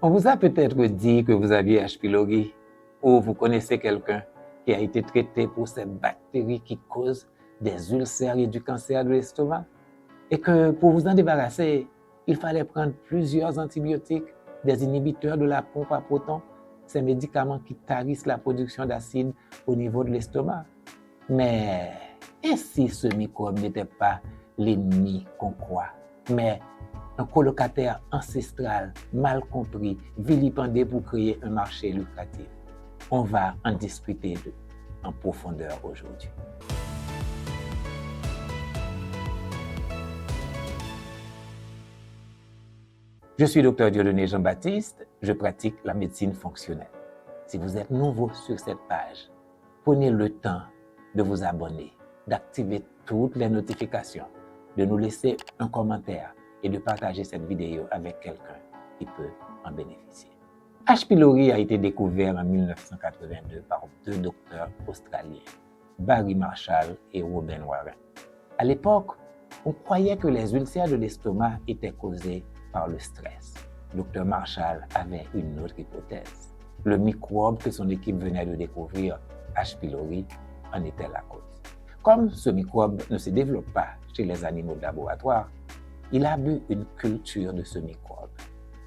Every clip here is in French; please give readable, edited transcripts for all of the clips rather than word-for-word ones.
On vous a peut-être dit que vous aviez H. pylori ou vous connaissez quelqu'un qui a été traité pour cette bactérie qui cause des ulcères et du cancer de l'estomac et que pour vous en débarrasser, il fallait prendre plusieurs antibiotiques, des inhibiteurs de la pompe à protons, ces médicaments qui tarissent la production d'acide au niveau de l'estomac. Mais et si ce microbe n'était pas l'ennemi qu'on croit, mais un colocataire ancestral mal compris, vilipendé pour créer un marché lucratif? On va en discuter en profondeur aujourd'hui. Je suis Dr Dieudonné Jean-Baptiste, je pratique la médecine fonctionnelle. Si vous êtes nouveau sur cette page, prenez le temps de vous abonner, d'activer toutes les notifications, de nous laisser un commentaire et de partager cette vidéo avec quelqu'un qui peut en bénéficier. H. pylori a été découvert en 1982 par deux docteurs australiens, Barry Marshall et Robin Warren. À l'époque, on croyait que les ulcères de l'estomac étaient causés par le stress. Dr Marshall avait une autre hypothèse. Le microbe que son équipe venait de découvrir, H. pylori, en était la cause. Comme ce microbe ne se développe pas chez les animaux de laboratoire, il a eu une culture de ce microbe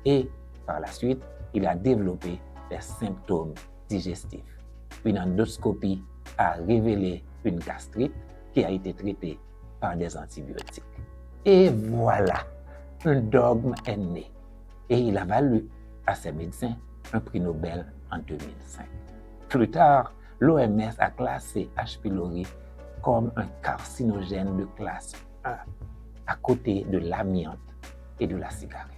et par la suite, il a développé des symptômes digestifs. Une endoscopie a révélé une gastrite qui a été traitée par des antibiotiques. Et voilà, un dogme est né et il a valu à ses médecins un prix Nobel en 2005. Plus tard, l'OMS a classé H. pylori comme un carcinogène de classe 1 à côté de l'amiante et de la cigarette.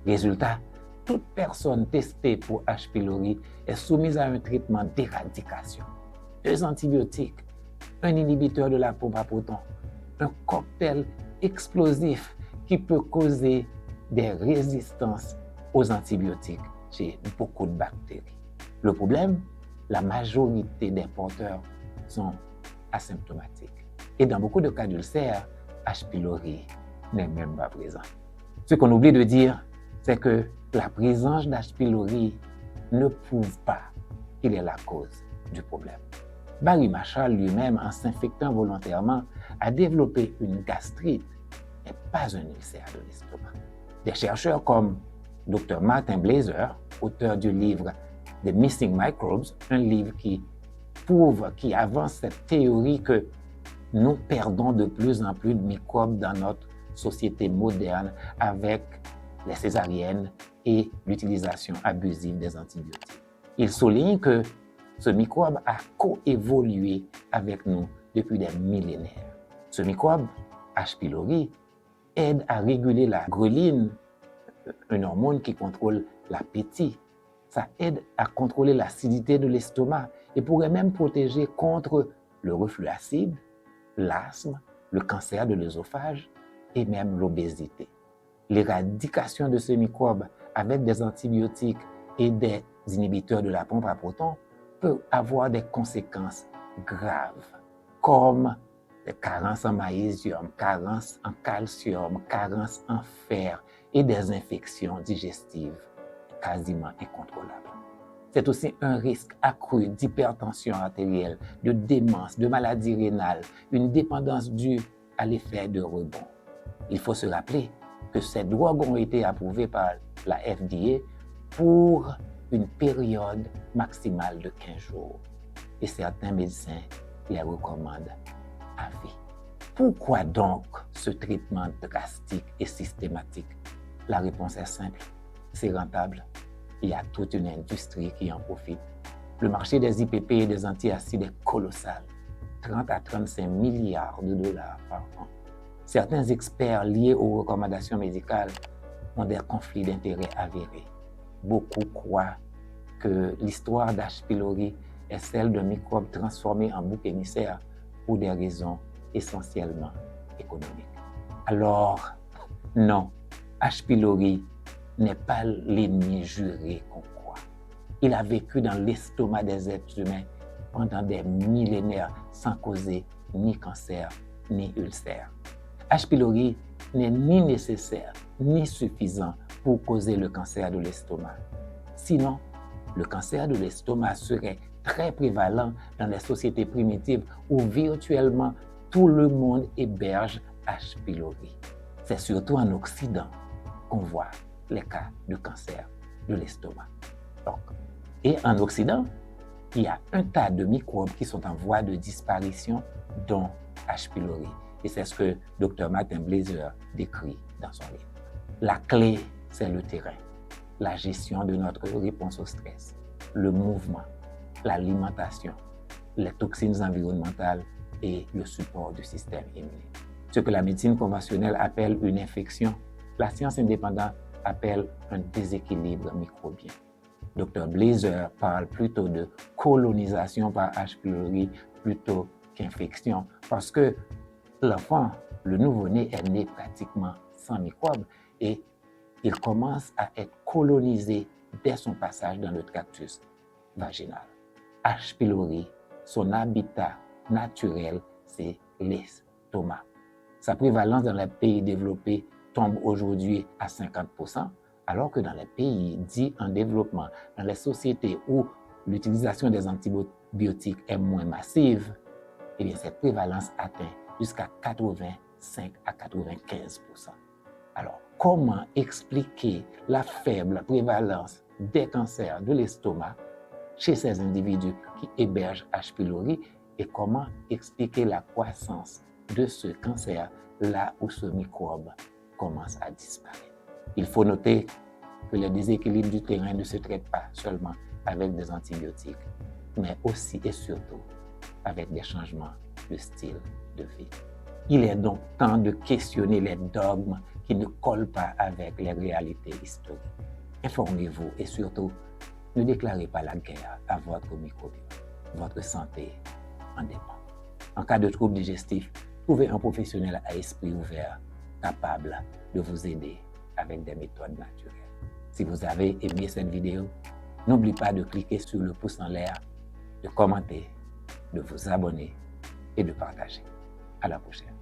Résultat, toute personne testée pour H. pylori est soumise à un traitement d'éradication. 2 antibiotiques, un inhibiteur de la pompe à protons, un cocktail explosif qui peut causer des résistances aux antibiotiques chez beaucoup de bactéries. Le problème, la majorité des porteurs sont asymptomatiques. Et dans beaucoup de cas d'ulcères, H. pylori n'est même pas présent. Ce qu'on oublie de dire, c'est que la présence d'H. pylori ne prouve pas qu'il est la cause du problème. Barry Marshall lui-même, en s'infectant volontairement, a développé une gastrite, mais pas un ulcère de l'estomac. Des chercheurs comme Dr Martin Blaser, auteur du livre The Missing Microbes, un livre qui avance cette théorie que nous perdons de plus en plus de microbes dans notre société moderne avec les césariennes et l'utilisation abusive des antibiotiques. Il souligne que ce microbe a coévolué avec nous depuis des millénaires. Ce microbe, H. pylori, aide à réguler la ghrelin, un hormone qui contrôle l'appétit. Ça aide à contrôler l'acidité de l'estomac et pourrait même protéger contre le reflux acide, l'asthme, le cancer de l'œsophage et même l'obésité. L'éradication de ce microbe avec des antibiotiques et des inhibiteurs de la pompe à protons peut avoir des conséquences graves, comme des carences en magnésium, carences en calcium, carences en fer et des infections digestives quasiment incontrôlables. C'est aussi un risque accru d'hypertension artérielle, de démence, de maladie rénale, une dépendance due à l'effet de rebond. Il faut se rappeler que ces drogues ont été approuvées par la FDA pour une période maximale de 15 jours. Et certains médecins les recommandent à vie. Pourquoi donc ce traitement drastique et systématique? La réponse est simple, c'est rentable. Il y a toute une industrie qui en profite. Le marché des IPP et des antiacides est colossal, 30 à 35 milliards de dollars par an. Certains experts liés aux recommandations médicales ont des conflits d'intérêts avérés. Beaucoup croient que l'histoire d'H. pylori est celle d'un microbe transformé en bouc émissaire pour des raisons essentiellement économiques. Alors, non, H. pylori n'est pas l'ennemi juré qu'on croit. Il a vécu dans l'estomac des êtres humains pendant des millénaires sans causer ni cancer ni ulcère. H. pylori n'est ni nécessaire ni suffisant pour causer le cancer de l'estomac. Sinon, le cancer de l'estomac serait très prévalent dans les sociétés primitives où virtuellement tout le monde héberge H. pylori. C'est surtout en Occident qu'on voit les cas de cancer de l'estomac. Et en Occident, il y a un tas de microbes qui sont en voie de disparition, dont H. pylori. Et c'est ce que Dr. Martin Blaser décrit dans son livre. La clé, c'est le terrain, la gestion de notre réponse au stress, le mouvement, l'alimentation, les toxines environnementales et le support du système immunitaire. Ce que la médecine conventionnelle appelle une infection, la science indépendante appelle un déséquilibre microbien. Dr. Blaser parle plutôt de colonisation par H. pylori plutôt qu'infection, parce que l'enfant, le nouveau-né, est né pratiquement sans microbes et il commence à être colonisé dès son passage dans le tractus vaginal. H. pylori, son habitat naturel, c'est l'estomac. Sa prévalence dans les pays développés tombe aujourd'hui à 50%, alors que dans les pays dits en développement, dans les sociétés où l'utilisation des antibiotiques est moins massive, eh bien, cette prévalence atteint jusqu'à 85 à 95%. Alors, comment expliquer la faible prévalence des cancers de l'estomac chez ces individus qui hébergent H. pylori et comment expliquer la croissance de ce cancer là où ce microbe commence à disparaître? Il faut noter que le déséquilibre du terrain ne se traite pas seulement avec des antibiotiques, mais aussi et surtout avec des changements de style de vie. Il est donc temps de questionner les dogmes qui ne collent pas avec les réalités historiques. Informez-vous et surtout, ne déclarez pas la guerre à votre microbiome. Votre santé en dépend. En cas de troubles digestifs, trouvez un professionnel à esprit ouvert capable de vous aider avec des méthodes naturelles. Si vous avez aimé cette vidéo, n'oubliez pas de cliquer sur le pouce en l'air, de commenter, de vous abonner et de partager. À la prochaine.